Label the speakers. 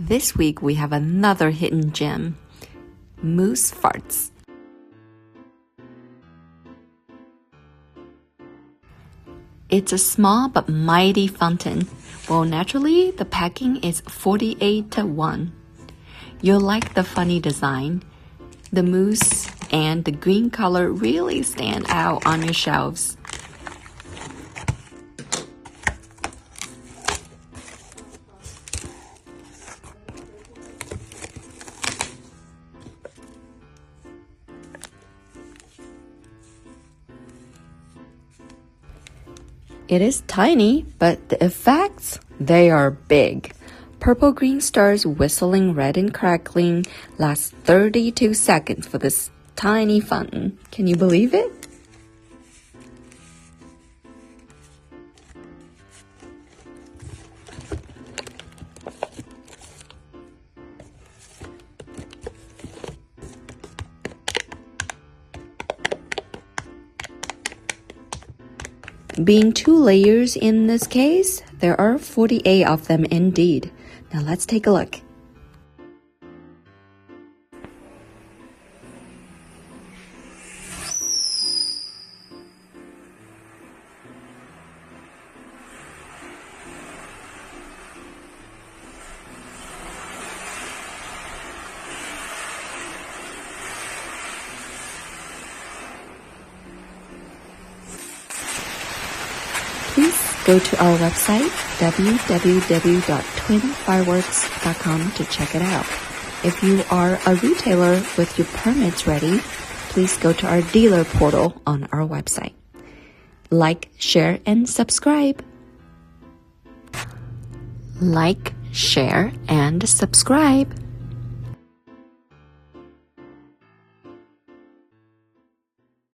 Speaker 1: This week we have another hidden gem, moose farts. It's a small but mighty fountain. Well, naturally, the packing is 48-1. You'll like the funny design. The moose and the green color really stand out on your shelves. It is tiny, but the effects, they are big. Purple-green stars whistling red and crackling last 32 seconds for this tiny fountain. Can you believe it? Being 2 layers in this case, there are 48 of them indeed. Now let's take a look. Please go to our website, www.twinfireworks.com to check it out. If you are a retailer with your permits ready, please go to our dealer portal on our website. Like, share, and subscribe. Like, share, and subscribe.